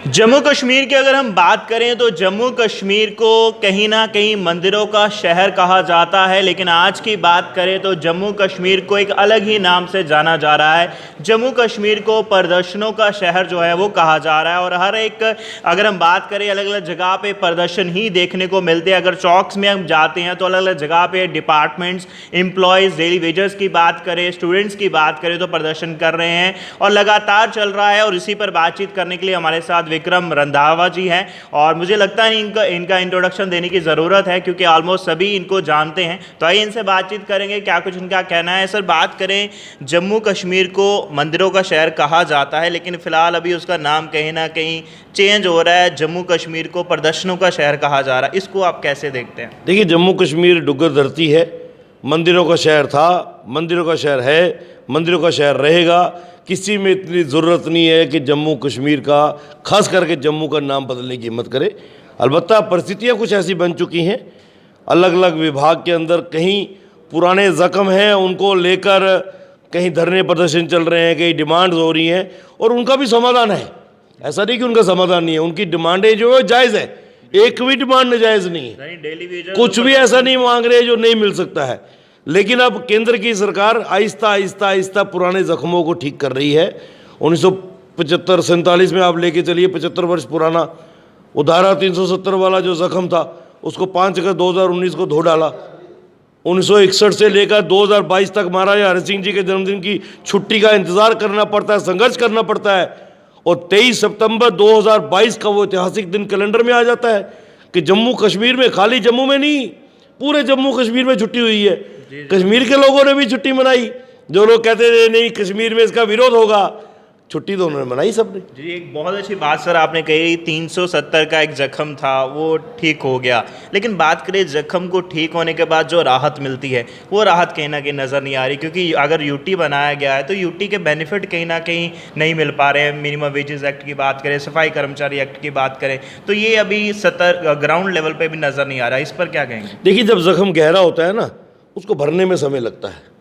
जम्मू कश्मीर की अगर हम बात करें तो जम्मू कश्मीर को कहीं ना कहीं मंदिरों का शहर कहा जाता है, लेकिन आज की बात करें तो जम्मू कश्मीर को एक अलग ही नाम से जाना जा रहा है। जम्मू कश्मीर को प्रदर्शनों का शहर जो है वो कहा जा रहा है और हर एक अगर हम बात करें अलग अलग जगह पे प्रदर्शन ही देखने को मिलते हैं। अगर चौक्स में हम जाते हैं तो अलग अलग जगह पे डिपार्टमेंट्स, एम्प्लॉयज़, डेली वेजर्स की बात करें, स्टूडेंट्स की बात करें तो प्रदर्शन कर रहे हैं और लगातार चल रहा है। और इसी पर बातचीत करने के लिए हमारे साथ विक्रम रंधावा जी हैं और मुझे लगता है इनका इंट्रोडक्शन देने की ज़रूरत है क्योंकि ऑलमोस्ट सभी इनको जानते हैं। तो आइए इनसे बातचीत करेंगे, क्या कुछ इनका कहना है। सर, बात करें, जम्मू कश्मीर को मंदिरों का शहर कहा जाता है लेकिन फ़िलहाल अभी उसका नाम कहीं ना कहीं चेंज हो रहा है, जम्मू कश्मीर को प्रदर्शनों का शहर कहा जा रहा है। इसको आप कैसे देखते हैं? देखिए, जम्मू कश्मीर डुग्गर धरती है, मंदिरों का शहर था, मंदिरों का शहर है, मंदिरों का शहर रहेगा। किसी में इतनी ज़रूरत नहीं है कि जम्मू कश्मीर का, खास करके जम्मू का नाम बदलने की हिम्मत करे। अलबत्ता परिस्थितियाँ कुछ ऐसी बन चुकी हैं, अलग अलग विभाग के अंदर कहीं पुराने ज़ख्म हैं, उनको लेकर कहीं धरने प्रदर्शन चल रहे हैं, कहीं डिमांड्स हो रही हैं और उनका भी समाधान है। ऐसा नहीं कि उनका समाधान नहीं है, उनकी डिमांडें जो है जायज़ है, एक भी डिमांड नाजायज़ नहीं है। डेली वेजर कुछ भी ऐसा नहीं मांग रहे जो नहीं मिल सकता है। लेकिन अब केंद्र की सरकार आहिस्ता आहिस्ता आहिस्ता पुराने जख्मों को ठीक कर रही है। 1975-47 में आप लेके चलिए, 75 वर्ष पुराना वो धारा 370 वाला जो जख्म था उसको 5 अगस्त 2019 को धो डाला। 1961 से लेकर 2022 तक महाराजा हरि सिंह जी के जन्मदिन की छुट्टी का इंतज़ार करना पड़ता है, संघर्ष करना पड़ता है और 23 सितंबर 2022 का वो ऐतिहासिक दिन कैलेंडर में आ जाता है कि जम्मू कश्मीर में, खाली जम्मू में नहीं, पूरे जम्मू कश्मीर में छुट्टी हुई है। कश्मीर के लोगों ने भी छुट्टी मनाई। जो लोग कहते थे नहीं कश्मीर में इसका विरोध होगा, छुट्टी तो उन्होंने मनाई सबने। जी, एक बहुत अच्छी बात सर आपने कही, 370 का एक जख्म था वो ठीक हो गया। लेकिन बात करें जख्म को ठीक होने के बाद जो राहत मिलती है वो राहत कहीं ना कहीं नज़र नहीं आ रही, क्योंकि अगर यूटी बनाया गया है तो यूटी के बेनिफिट कहीं ना कहीं नहीं मिल पा रहे हैं। मिनिमम वेजेस एक्ट की बात करें, सफाई कर्मचारी एक्ट की बात करें तो ये अभी ग्राउंड लेवल पर भी नज़र नहीं आ रहा है। इस पर क्या कहेंगे? देखिए, जब जख्म गहरा होता है ना, उसको भरने में समय लगता है।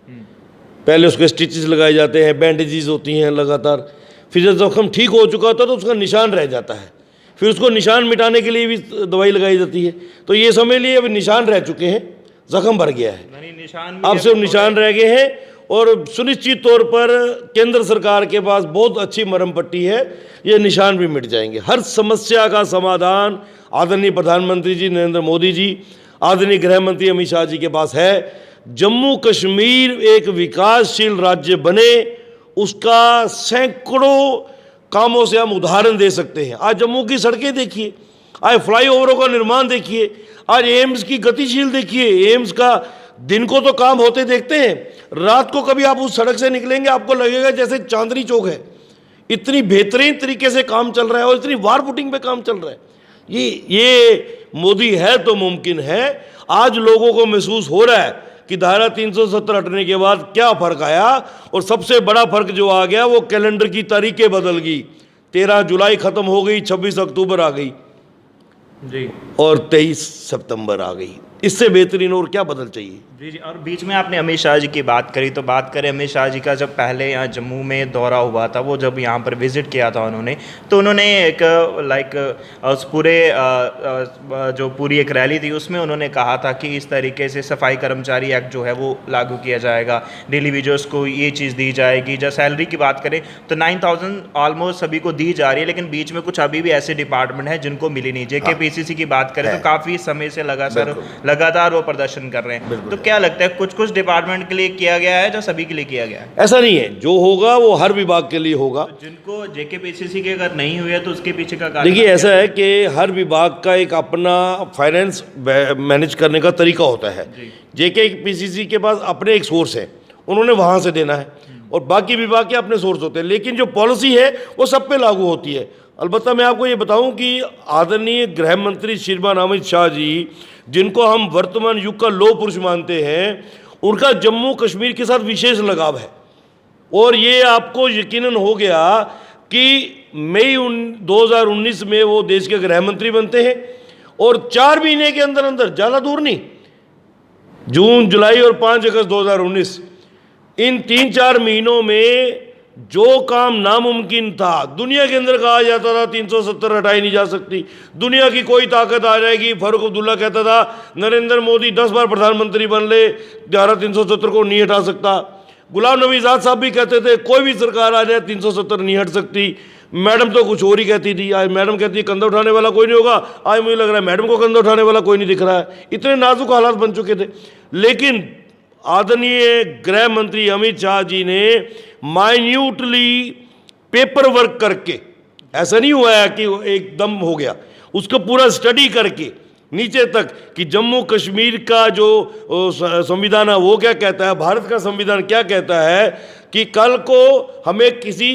पहले उसके स्टिचेस लगाए जाते हैं, बैंडेजेस होती हैं लगातार, फिर जब जख्म ठीक हो चुका होता है तो उसका निशान रह जाता है, फिर उसको निशान मिटाने के लिए भी दवाई लगाई जाती है। तो ये समझ लिए अभी निशान रह चुके हैं, जख्म भर गया है, अब सिर्फ निशान रह गए हैं। और सुनिश्चित तौर पर केंद्र सरकार के पास बहुत अच्छी मरहम पट्टी है, ये निशान भी मिट जाएंगे। हर समस्या का समाधान आदरणीय प्रधानमंत्री जी नरेंद्र मोदी जी, आदरणीय गृह मंत्री अमित शाह जी के पास है। जम्मू कश्मीर एक विकासशील राज्य बने, उसका सैकड़ों कामों से हम उदाहरण दे सकते हैं। आज जम्मू की सड़कें देखिए, आज फ्लाईओवरों का निर्माण देखिए, आज एम्स की गतिशील देखिए। एम्स का दिन को तो काम होते देखते हैं, रात को कभी आप उस सड़क से निकलेंगे आपको लगेगा जैसे चांदनी चौक है। इतनी बेहतरीन तरीके से काम चल रहा है और इतनी वार फुटिंग पे काम चल रहा है। ये मोदी है तो मुमकिन है। आज लोगों को महसूस हो रहा है कि धारा 370 हटने के बाद क्या फ़र्क आया, और सबसे बड़ा फ़र्क जो आ गया वो कैलेंडर की तारीखें बदल गई। 13 जुलाई ख़त्म हो गई, 26 अक्टूबर आ गई जी और 23 सितंबर आ गई। इससे बेहतरीन और क्या बदल चाहिए? जी। और बीच में आपने अमित शाह जी की बात करी तो बात करें अमित शाह जी का, जब पहले यहाँ जम्मू में दौरा हुआ था, वो जब यहाँ पर विज़िट किया था उन्होंने, तो उन्होंने एक उस पूरे जो पूरी एक रैली थी उसमें उन्होंने कहा था कि इस तरीके से सफाई कर्मचारी एक्ट जो है वो लागू किया जाएगा, डेली वेजर्स को ये चीज़ दी जाएगी। जब सैलरी की बात करें तो 9000 ऑलमोस्ट सभी को दी जा रही है, लेकिन बीच में कुछ अभी भी ऐसे डिपार्टमेंट हैं जिनको मिली नहीं। JKPCC की बात करें तो काफ़ी समय से लगातार वो प्रदर्शन कर रहे हैं। तो क्या लगता है कुछ कुछ डिपार्टमेंट के लिए किया गया है जो सभी के लिए किया गया है? ऐसा नहीं है, जो होगा वो हर विभाग के लिए होगा। तो जिनको JKPCC के अगर नहीं हुए तो उसके पीछे का कारण? देखिए, ऐसा है कि हर विभाग का एक अपना फाइनेंस मैनेज करने का तरीका होता है। JKPCC के पास अपने एक सोर्स है, उन्होंने वहाँ से देना है, और बाकी विभाग के अपने सोर्स होते हैं, लेकिन जो पॉलिसी है वो सब पे लागू होती है। अलबत्ता मैं आपको ये बताऊं कि आदरणीय गृह मंत्री श्रीमान अमित शाह जी, जिनको हम वर्तमान युग का लौह पुरुष मानते हैं, उनका जम्मू कश्मीर के साथ विशेष लगाव है। और ये आपको यकीनन हो गया कि मई 2019 में वो देश के गृह मंत्री बनते हैं और 4 महीने के अंदर अंदर, ज़्यादा दूर नहीं, जून, जुलाई और 5 अगस्त 2019, इन 3-4 महीनों में जो काम नामुमकिन था, दुनिया के अंदर कहा जाता था 370 हटाई नहीं जा सकती, दुनिया की कोई ताकत आ जाएगी। फारूक अब्दुल्ला कहता था नरेंद्र मोदी 10 बार प्रधानमंत्री बन ले, धारा 370 को नहीं हटा सकता। गुलाम नबी आज़ाद साहब भी कहते थे कोई भी सरकार आ जाए 370 नहीं हट सकती। मैडम तो कुछ और ही कहती थी, आज मैडम कहती है कंधा उठाने वाला कोई नहीं होगा, आज मुझे लग रहा है मैडम को कंधा उठाने वाला कोई नहीं दिख रहा है। इतने नाजुक हालात बन चुके थे। लेकिन आदरणीय गृह मंत्री अमित शाह जी ने माइन्यूटली पेपर वर्क करके, ऐसा नहीं हुआ है कि एकदम हो गया, उसको पूरा स्टडी करके नीचे तक कि जम्मू कश्मीर का जो संविधान है वो क्या कहता है, भारत का संविधान क्या कहता है कि कल को हमें किसी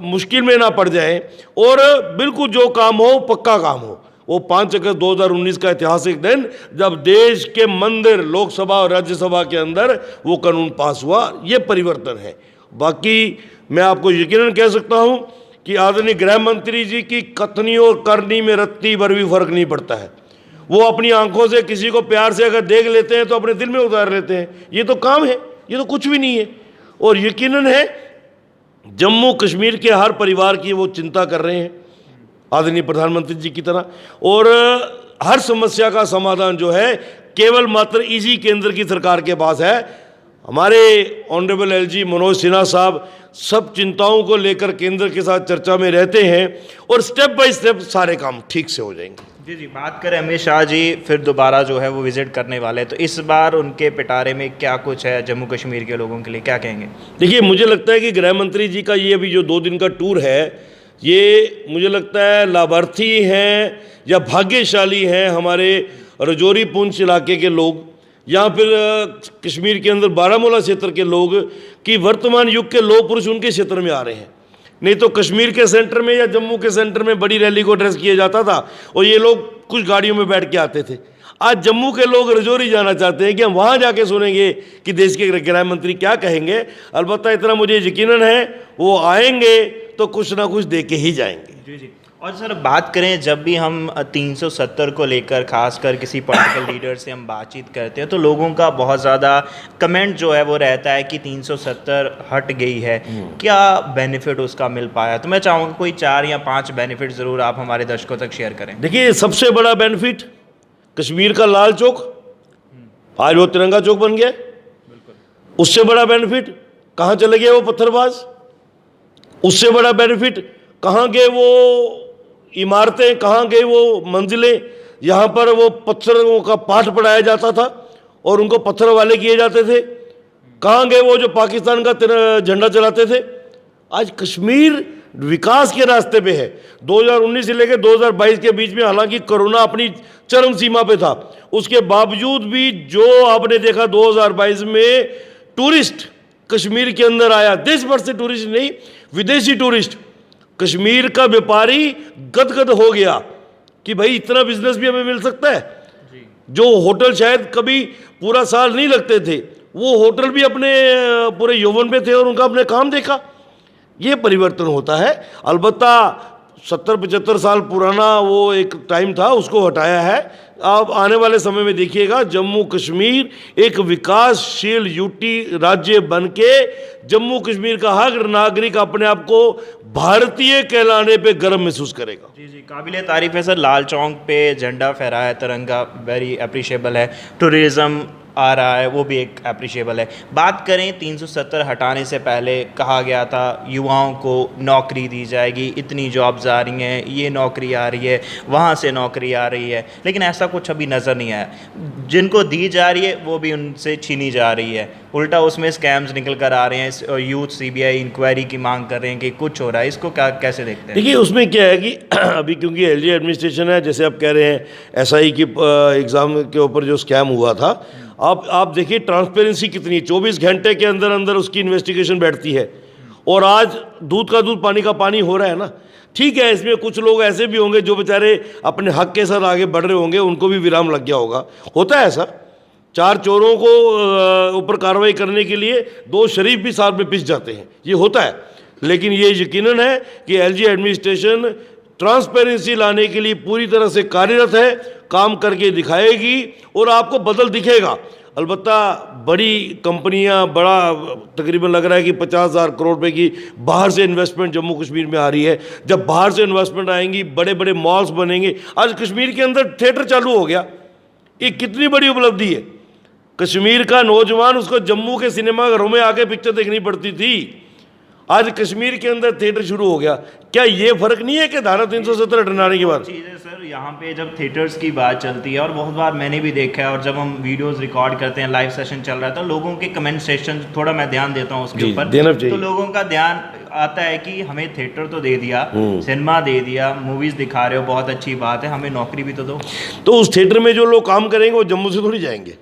मुश्किल में ना पड़ जाए और बिल्कुल जो काम हो पक्का काम हो। वो 5 अगस्त 2019 का ऐतिहासिक दिन जब देश के मंदिर लोकसभा और राज्यसभा के अंदर वो कानून पास हुआ, ये परिवर्तन है। बाकी मैं आपको यकीनन कह सकता हूँ कि आदरणीय गृह मंत्री जी की कथनी और करनी में रत्ती भर भी फर्क नहीं पड़ता है। वो अपनी आंखों से किसी को प्यार से अगर देख लेते हैं तो अपने दिल में उतार लेते हैं। ये तो काम है, ये तो कुछ भी नहीं है। और यकीनन है जम्मू कश्मीर के हर परिवार की वो चिंता कर रहे हैं आदरणीय प्रधानमंत्री जी की तरह। और हर समस्या का समाधान जो है केवल मात्र इसी केंद्र की सरकार के पास है। हमारे ऑनरेबल एलजी मनोज सिन्हा साहब सब चिंताओं को लेकर केंद्र के साथ चर्चा में रहते हैं और स्टेप बाय स्टेप सारे काम ठीक से हो जाएंगे। जी, बात करें अमित शाह जी फिर दोबारा जो है वो विजिट करने वाले हैं, तो इस बार उनके पिटारे में क्या कुछ है जम्मू कश्मीर के लोगों के लिए, क्या कहेंगे? देखिए, मुझे लगता है कि गृह मंत्री जी का ये अभी जो 2 दिन का टूर है, ये मुझे लगता है लाभार्थी हैं या भाग्यशाली हैं हमारे रजौरी पुंछ इलाके के लोग या फिर कश्मीर के अंदर बारामूला क्षेत्र के लोग कि वर्तमान युग के लोह पुरुष उनके क्षेत्र में आ रहे हैं। नहीं तो कश्मीर के सेंटर में या जम्मू के सेंटर में बड़ी रैली को एड्रेस किया जाता था और ये लोग कुछ गाड़ियों में बैठ के आते थे। आज जम्मू के लोग रजौरी जाना चाहते हैं कि हम वहाँ जाके सुनेंगे कि देश के गृह मंत्री क्या कहेंगे। अलबत्ता इतना मुझे यकीनन है वो आएंगे तो कुछ ना कुछ दे के ही जाएंगे। जी। और सर बात करें, जब भी हम 370 को लेकर खासकर किसी पॉलिटिकल लीडर से हम बातचीत करते हैं तो लोगों का बहुत ज़्यादा कमेंट जो है वो रहता है कि 370 हट गई है, क्या बेनिफिट उसका मिल पाया? तो मैं चाहूँगा कोई 4 या 5 बेनिफिट ज़रूर आप हमारे दर्शकों तक शेयर करें। देखिए, सबसे बड़ा बेनिफिट कश्मीर का लाल चौक, आज वो तिरंगा चौक बन गया। उससे बड़ा बेनिफिट कहाँ चले गए वो पत्थरबाज, उससे बड़ा बेनिफिट कहाँ गए वो इमारतें, कहाँ गए वो मंजिलें, यहाँ पर वो पत्थरों का पाठ पढ़ाया जाता था और उनको पत्थर वाले किए जाते थे। कहाँ गए वो जो पाकिस्तान का झंडा चलाते थे? आज कश्मीर विकास के रास्ते पे है। 2019 से लेकर 2022 के बीच में हालांकि कोरोना अपनी चरम सीमा पे था, उसके बावजूद भी जो आपने देखा 2022 में टूरिस्ट कश्मीर के अंदर आया, देश भर से टूरिस्ट नहीं, विदेशी टूरिस्ट, कश्मीर का व्यापारी गदगद हो गया कि भाई इतना बिजनेस भी हमें मिल सकता है। जो होटल शायद कभी पूरा साल नहीं लगते थे, वो होटल भी अपने पूरे यौवन पे थे और उनका अपने काम देखा। ये परिवर्तन होता है। अलबत्ता 70-75 साल पुराना वो एक टाइम था, उसको हटाया है। अब आने वाले समय में देखिएगा जम्मू कश्मीर एक विकासशील यूटी राज्य बन के जम्मू कश्मीर का हर नागरिक अपने आप को भारतीय कहलाने पे गर्व महसूस करेगा। जी, काबिल तारीफ है सर। लाल चौक पे झंडा फहराया है, तिरंगा, वेरी अप्रिशिएबल है। टूरिज़्म आ रहा है, वो भी एक अप्रिशिएबल है। बात करें 370 हटाने से पहले कहा गया था युवाओं को नौकरी दी जाएगी, इतनी जॉब्स आ रही हैं, ये नौकरी आ रही है, वहाँ से नौकरी आ रही है, लेकिन ऐसा कुछ अभी नज़र नहीं आया। जिनको दी जा रही है वो भी उनसे छीनी जा रही है, उल्टा उसमें स्कैम्स निकल कर आ रहे हैं। यूथ CBI इंक्वायरी की मांग कर रहे हैं कि कुछ हो रहा है, इसको क्या कैसे देखते हैं? देखिए, उसमें क्या है कि अभी क्योंकि LG एडमिनिस्ट्रेशन है, जैसे आप कह रहे हैं SI की एग्ज़ाम के ऊपर जो स्कैम हुआ था, आप देखिए ट्रांसपेरेंसी कितनी, 24 घंटे के अंदर अंदर उसकी इन्वेस्टिगेशन बैठती है। और आज दूध का दूध पानी का पानी हो रहा है ना। ठीक है, इसमें कुछ लोग ऐसे भी होंगे जो बेचारे अपने हक के साथ आगे बढ़ रहे होंगे, उनको भी विराम लग गया होगा। होता है ऐसा, 4 चोरों को ऊपर कार्रवाई करने के लिए 2 शरीफ भी साथ में पिस जाते हैं, ये होता है। लेकिन ये यकीनन है कि LG एडमिनिस्ट्रेशन ट्रांसपेरेंसी लाने के लिए पूरी तरह से कार्यरत है, काम करके दिखाएगी और आपको बदल दिखेगा। अलबत्ता बड़ी कंपनियां, बड़ा तकरीबन लग रहा है कि 50,000 करोड़ रुपए की बाहर से इन्वेस्टमेंट जम्मू कश्मीर में आ रही है। जब बाहर से इन्वेस्टमेंट आएंगी, बड़े बड़े मॉल्स बनेंगे। आज कश्मीर के अंदर थिएटर चालू हो गया, ये कितनी बड़ी उपलब्धि है। कश्मीर का नौजवान, उसको जम्मू के सिनेमाघरों में आके पिक्चर देखनी पड़ती थी, आज कश्मीर के अंदर थिएटर शुरू हो गया। क्या ये फर्क नहीं है कि धारा 370 हटाने के बाद? चीज़ है सर, यहाँ पे जब थिएटर्स की बात चलती है, और बहुत बार मैंने भी देखा है, और जब हम वीडियोस रिकॉर्ड करते हैं, लाइव सेशन चल रहा है, तो लोगों के कमेंट सेक्शन थोड़ा मैं ध्यान देता हूँ उसके ऊपर, देना चाहिए। तो लोगों का ध्यान आता है कि हमें थिएटर तो दे दिया, सिनेमा दे दिया, मूवीज दिखा रहे हो, बहुत अच्छी बात है, हमें नौकरी भी तो दो। तो उस थिएटर में जो लोग काम करेंगे वो जम्मू से थोड़ी जाएंगे।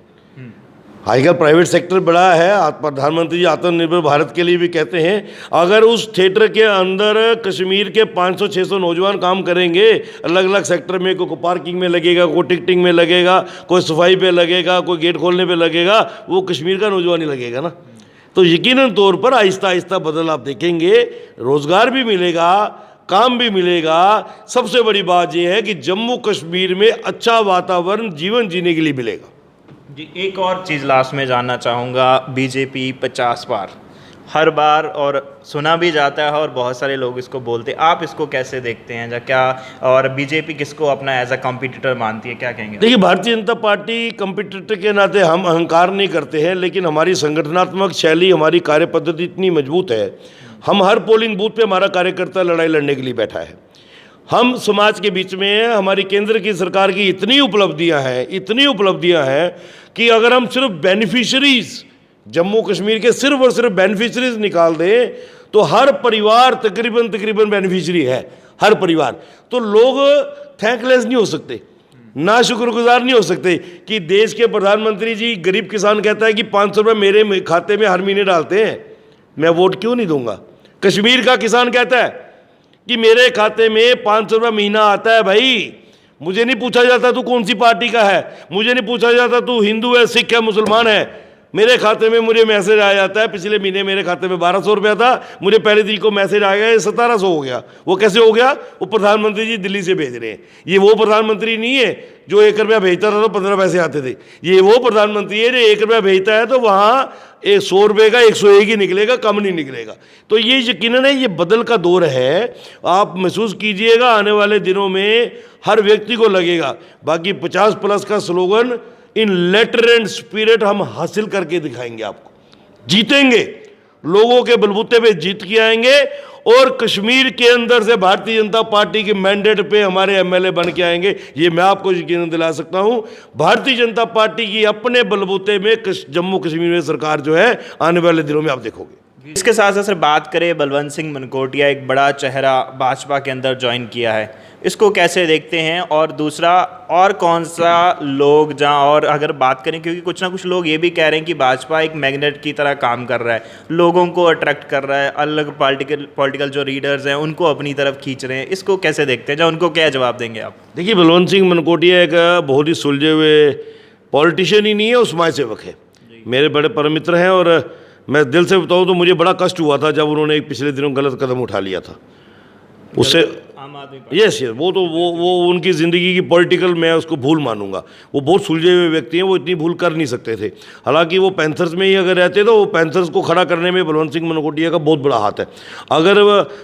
आजकल प्राइवेट सेक्टर बड़ा है, प्रधानमंत्री जी आत्मनिर्भर भारत के लिए भी कहते हैं, अगर उस थिएटर के अंदर कश्मीर के 500-600 नौजवान काम करेंगे, अलग अलग सेक्टर में, कोई पार्किंग में लगेगा, कोई टिकटिंग में लगेगा, कोई सफाई पे लगेगा, कोई गेट खोलने पे लगेगा, वो कश्मीर का नौजवान ही लगेगा ना। तो यकीनन तौर पर आहिस्ता आहिस्ता बदल आप देखेंगे, रोजगार भी मिलेगा, काम भी मिलेगा। सबसे बड़ी बात यह है कि जम्मू कश्मीर में अच्छा वातावरण जीवन जीने के लिए मिलेगा। जी, एक और चीज़ लास्ट में जानना चाहूँगा, बीजेपी 50 बार हर बार, और सुना भी जाता है, और बहुत सारे लोग इसको बोलते हैं, आप इसको कैसे देखते हैं? क्या और बीजेपी किसको अपना एज अ कॉम्पिटिटर मानती है, क्या कहेंगे? देखिए, भारतीय जनता पार्टी कॉम्पिटिटर के नाते हम अहंकार नहीं करते हैं, लेकिन हमारी संगठनात्मक शैली, हमारी कार्य पद्धति इतनी मजबूत है, हम हर पोलिंग बूथ पे हमारा कार्यकर्ता लड़ाई लड़ने के लिए बैठा है। हम समाज के बीच में हैं। हमारी केंद्र की सरकार की इतनी उपलब्धियां हैं कि अगर हम सिर्फ बेनिफिशरीज, जम्मू कश्मीर के सिर्फ और सिर्फ बेनिफिशरीज निकाल दें, तो हर परिवार तकरीबन बेनिफिशरी है, हर परिवार। तो लोग थैंकलेस नहीं हो सकते, ना शुक्रगुजार नहीं हो सकते कि देश के प्रधानमंत्री जी, गरीब किसान कहता है कि 500 रुपये मेरे खाते में हर महीने डालते हैं, मैं वोट क्यों नहीं दूंगा। कश्मीर का किसान कहता है कि मेरे खाते में 500 रुपये महीना आता है, भाई मुझे नहीं पूछा जाता तू कौन सी पार्टी का है, मुझे नहीं पूछा जाता तू हिंदू है, सिख है, मुसलमान है, मेरे खाते में मुझे मैसेज आ जाता है। पिछले महीने मेरे खाते में 1200 रुपया था, मुझे पहले दिन को मैसेज आ गया 1700 हो गया। वो कैसे हो गया? वो प्रधानमंत्री जी दिल्ली से भेज रहे हैं। ये वो प्रधानमंत्री नहीं है जो 1 रुपया भेजता था तो 15 पैसे आते थे। ये वो प्रधानमंत्री है जो 1 रुपया भेजता है तो वहाँ 100 रुपये का 101 ही निकलेगा, कम नहीं निकलेगा। तो ये यकीनन है, ये बदल का दौर है। आप महसूस कीजिएगा, आने वाले दिनों में हर व्यक्ति को लगेगा। बाकी 50+ का slogan in letter and spirit हम हासिल करके दिखाएंगे, आपको जीतेंगे, लोगों के बलबूते पे जीत के आएंगे, और कश्मीर के अंदर से भारतीय जनता पार्टी के मैंडेट पे हमारे एमएलए बन के आएंगे। ये मैं आपको यकीन दिला सकता हूं। भारतीय जनता पार्टी की अपने बलबूते में जम्मू कश्मीर में सरकार जो है, आने वाले दिनों में आप देखोगे। इसके साथ साथ सर बात करें, बलवंत सिंह मनकोटिया एक बड़ा चेहरा भाजपा के अंदर ज्वाइन किया है, इसको कैसे देखते हैं? और दूसरा, और कौन सा लोग जहाँ, और अगर बात करें, क्योंकि कुछ ना कुछ लोग ये भी कह रहे हैं कि भाजपा एक मैग्नेट की तरह काम कर रहा है, लोगों को अट्रैक्ट कर रहा है, अलग पॉलिटिकल जो रीडर्स हैं उनको अपनी तरफ खींच रहे हैं, इसको कैसे देखते हैं? जहाँ उनको क्या जवाब देंगे आप? देखिए, बलवंत सिंह मनकोटिया एक बहुत ही सुलझे हुए पॉलिटिशियन ही नहीं है, वो समाज सेवक है, मेरे बड़े परम मित्र हैं। और मैं दिल से बताऊं तो मुझे बड़ा कष्ट हुआ था जब उन्होंने एक पिछले दिनों गलत कदम उठा लिया था। उससे आम आदमी पार्टी, यस, वो तो वो उनकी ज़िंदगी की पॉलिटिकल, मैं उसको भूल मानूंगा। वो बहुत सुलझे हुए व्यक्ति हैं, वो इतनी भूल कर नहीं सकते थे। हालांकि वो पैंथर्स में ही अगर रहते तो वो पैंथर्स को खड़ा करने में बलवंत सिंह मनकोटिया का बहुत बड़ा हाथ है। अगर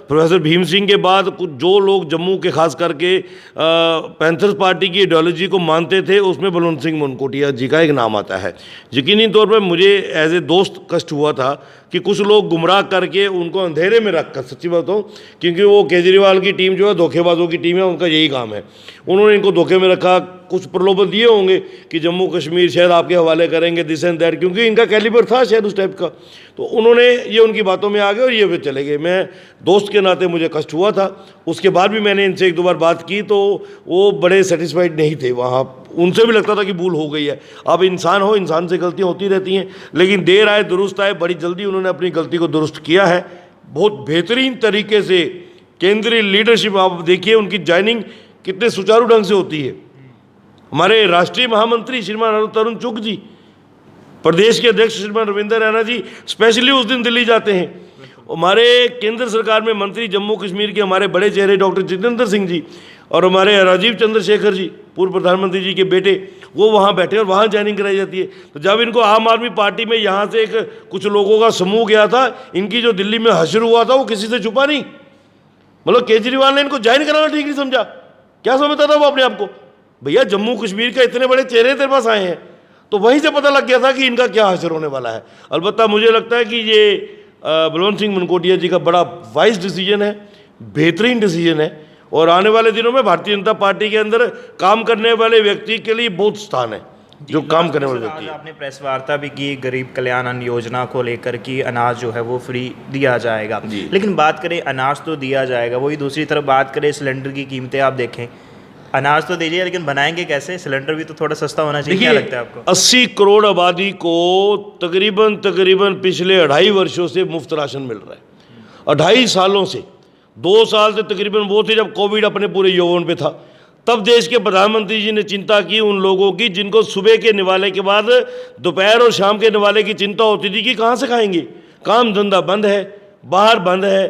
प्रोफेसर भीम सिंह के बाद कुछ जो लोग जम्मू के खास करके पैंथर्स पार्टी की आइडियोलॉजी को मानते थे, उसमें बलवंत सिंह मनकोटिया जी का एक नाम आता है। यकीनी तौर पर मुझे एज ए दोस्त कष्ट हुआ था कि कुछ लोग गुमराह करके उनको अंधेरे में रख कर, सच्ची बात हो, क्योंकि वो केजरीवाल की टीम जो है धोखेबाजों की टीम है, उनका यही काम है। उन्होंने इनको धोखे में रखा, कुछ प्रलोभन दिए होंगे कि जम्मू कश्मीर शायद आपके हवाले करेंगे, दिस एंड दैट, क्योंकि इनका कैलिबर था शायद उस टाइप का। तो उन्होंने ये उनकी बातों में आ गए और ये फिर चले गए। मैं दोस्त के नाते मुझे कष्ट हुआ था। उसके बाद भी मैंने इनसे 1-2 बार बात की तो वो बड़े सेटिस्फाइड नहीं थे वहाँ, उनसे भी लगता था कि भूल हो गई है। अब इंसान हो, इंसान से गलतियाँ होती रहती हैं, लेकिन देर आए दुरुस्त आए, बड़ी जल्दी उन्होंने अपनी गलती को दुरुस्त किया है। बहुत बेहतरीन तरीके से केंद्रीय लीडरशिप, आप देखिए उनकी ज्वाइनिंग कितने सुचारू ढंग से होती है। हमारे राष्ट्रीय महामंत्री श्रीमान तरुण चुग जी, प्रदेश के अध्यक्ष श्रीमान रविंदर रैना जी स्पेशली उस दिन दिल्ली जाते हैं हमारे केंद्र सरकार में मंत्री जम्मू कश्मीर के हमारे बड़े चेहरे डॉक्टर जितेंद्र सिंह जी और हमारे राजीव चंद्रशेखर जी पूर्व प्रधानमंत्री जी के बेटे, वो वहाँ बैठे और वहाँ ज्वाइनिंग कराई जाती है। तो जब इनको आम आदमी पार्टी में यहाँ से एक कुछ लोगों का समूह गया था, इनकी जो दिल्ली में हश्र हुआ था वो किसी से छुपा नहीं। मतलब केजरीवाल ने इनको ज्वाइन कराना ठीक नहीं समझा। क्या समझता था वो अपने आप को? भैया जम्मू कश्मीर का इतने बड़े चेहरे तेरे पास आए हैं, तो वहीं से पता लग गया था कि इनका क्या हश्र होने वाला है। अलबत्ता मुझे लगता है कि ये बलवंत सिंह मनकोटिया जी का बड़ा वाइज डिसीजन है, बेहतरीन डिसीजन है, और आने वाले दिनों में भारतीय जनता पार्टी के अंदर काम करने वाले व्यक्ति के लिए बहुत स्थान है, जो काम करने वाले व्यक्ति। आपने प्रेस वार्ता भी की गरीब कल्याण अन्न योजना को लेकर कि अनाज जो है वो फ्री दिया जाएगा, लेकिन बात करें अनाज तो दिया जाएगा, वही दूसरी तरफ बात करें सिलेंडर की कीमतें आप देखें, अनाज तो दीजिए लेकिन बनाएंगे कैसे? सिलेंडर भी तो थोड़ा सस्ता होना चाहिए। क्या लगता है आपको? 80 करोड़ आबादी को तकरीबन पिछले 2.5 वर्षों से मुफ्त राशन मिल रहा है। 2.5 सालों से, 2 साल से तकरीबन वो थे जब कोविड अपने पूरे यौवन पे था, तब देश के प्रधानमंत्री जी ने चिंता की उन लोगों की जिनको सुबह के निवाले के बाद दोपहर और शाम के निवाले की चिंता होती थी कि कहाँ से खाएंगे, काम धंधा बंद है, बाहर बंद है,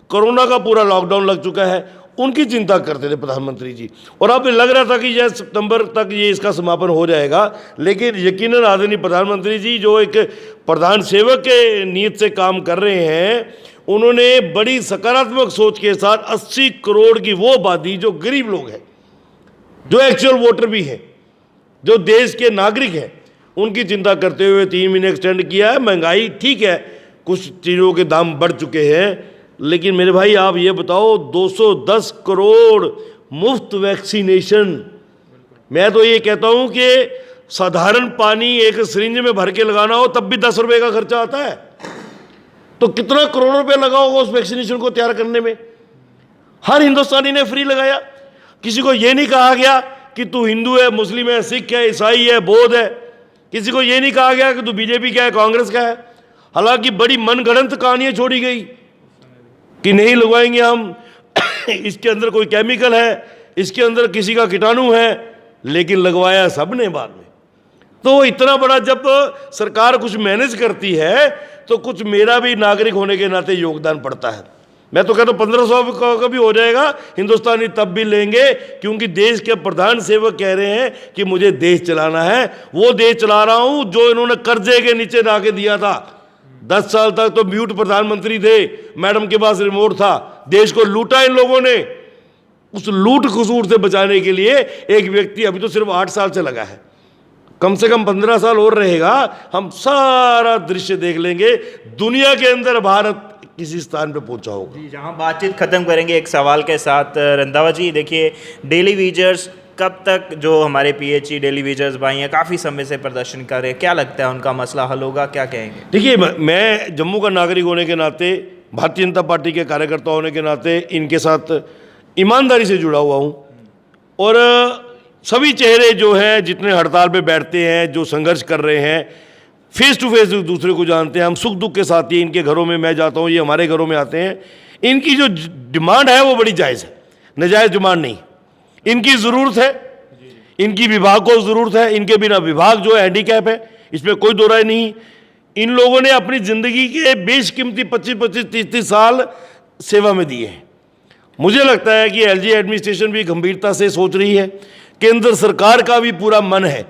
कोरोना का पूरा लॉकडाउन लग चुका है। उनकी चिंता करते थे प्रधानमंत्री जी, और अब लग रहा था कि यह सितंबर तक ये इसका समापन हो जाएगा, लेकिन यकीनन आदरणीय प्रधानमंत्री जी जो एक प्रधान सेवक के नीयत से काम कर रहे हैं, उन्होंने बड़ी सकारात्मक सोच के साथ 80 करोड़ की वो आबादी जो गरीब लोग हैं, जो एक्चुअल वोटर भी हैं, जो देश के नागरिक हैं, उनकी चिंता करते हुए 3 महीने एक्सटेंड किया है। महंगाई ठीक है, कुछ चीज़ों के दाम बढ़ चुके हैं, लेकिन मेरे भाई आप ये बताओ 210 करोड़ मुफ्त वैक्सीनेशन। मैं तो ये कहता हूँ कि साधारण पानी एक सिरिंज में भर के लगाना हो तब भी 10 रुपये का खर्चा आता है, तो कितना करोड़ रुपये लगा होगा उस वैक्सीनेशन को तैयार करने में। हर हिंदुस्तानी ने फ्री लगाया, किसी को ये नहीं कहा गया कि तू हिंदू है, मुस्लिम है, सिख है, ईसाई है, बौद्ध है, किसी को ये नहीं कहा गया कि तू बीजेपी का है, कांग्रेस का है। हालांकि बड़ी मनगढ़ंत कहानियाँ छोड़ी गई कि नहीं लगवाएंगे हम, इसके अंदर कोई केमिकल है, इसके अंदर किसी का कीटाणु है, लेकिन लगवाया सबने बाद में। तो इतना बड़ा जब सरकार कुछ मैनेज करती है तो कुछ मेरा भी नागरिक होने के नाते योगदान पड़ता है। मैं तो कहता हूँ 1500 का भी हो जाएगा, हिंदुस्तानी तब भी लेंगे, क्योंकि देश के प्रधान सेवक कह रहे हैं कि मुझे देश चलाना है। वो देश चला रहा हूँ जो इन्होंने कर्जे के नीचे ला के दिया था। 10 साल तक तो म्यूट प्रधानमंत्री थे, मैडम के पास रिमोट था, देश को लूटा इन लोगों ने। उस लूट खसूट से बचाने के लिए एक व्यक्ति अभी तो सिर्फ 8 साल से लगा है, कम से कम 15 साल और रहेगा, हम सारा दृश्य देख लेंगे, दुनिया के अंदर भारत किसी स्थान पे पहुंचा होगा। जी, जहां बातचीत खत्म करेंगे एक सवाल के साथ, रंधावा जी देखिए, डेली वेजर्स कब तक, जो हमारे पीएचई डेली वेजर्स भाई हैं काफ़ी समय से प्रदर्शन कर रहे हैं, क्या लगता है उनका मसला हल होगा? क्या कहेंगे? देखिए, मैं जम्मू का नागरिक होने के नाते, भारतीय जनता पार्टी के कार्यकर्ता होने के नाते इनके साथ ईमानदारी से जुड़ा हुआ हूँ, और सभी चेहरे जो हैं जितने हड़ताल पे बैठते हैं, जो संघर्ष कर रहे हैं, फेस टू फेस एक दूसरे को जानते हैं, हम सुख दुख के साथ ही इनके घरों में मैं जाता हूँ, ये हमारे घरों में आते हैं। इनकी जो डिमांड है वो बड़ी जायज़ है, नाजायज़ डिमांड नहीं। इनकी ज़रूरत है, इनकी विभाग को ज़रूरत है, इनके बिना विभाग जो है हैंडीकैप है, इसमें कोई दो राय नहीं। इन लोगों ने अपनी ज़िंदगी के बेशकीमती 25-25, 30-30 साल सेवा में दिए हैं। मुझे लगता है कि एलजी एडमिनिस्ट्रेशन भी गंभीरता से सोच रही है, केंद्र सरकार का भी पूरा मन है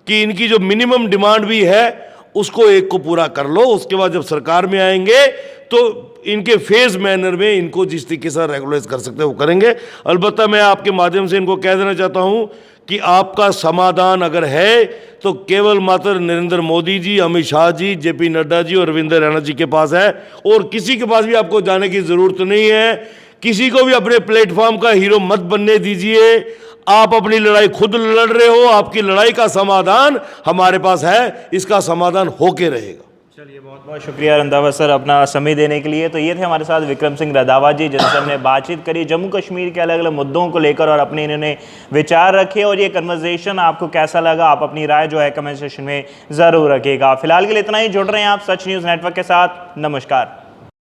कि इनकी जो मिनिमम डिमांड भी है उसको एक को पूरा कर लो, उसके बाद जब सरकार में आएंगे तो इनके फेज मैनर में इनको जिस तरीके से रेगुलाइज कर सकते हैं वो करेंगे। अलबत्ता मैं आपके माध्यम से इनको कह देना चाहता हूँ कि आपका समाधान अगर है तो केवल मात्र नरेंद्र मोदी जी, अमित शाह जी, जेपी नड्डा जी और रविंद्र रैना जी के पास है, और किसी के पास भी आपको जाने की ज़रूरत नहीं है। किसी को भी अपने प्लेटफॉर्म का हीरो मत बनने दीजिए। आप अपनी लड़ाई खुद लड़ रहे हो, आपकी लड़ाई का समाधान हमारे पास है, इसका समाधान होके रहेगा। चलिए, बहुत बहुत शुक्रिया रंधावा सर अपना समय देने के लिए। तो ये थे हमारे साथ विक्रम सिंह रंधावा जी, जिनसे हमने बातचीत करी जम्मू कश्मीर के अलग अलग मुद्दों को लेकर, और अपने इन्होंने विचार रखे। और ये कन्वर्सेशन आपको कैसा लगा, आप अपनी राय जो है कमेंट सेक्शन में ज़रूर रखिएगा। फिलहाल के लिए इतना ही। जुड़ रहे हैं आप सच न्यूज़ नेटवर्क के साथ। नमस्कार।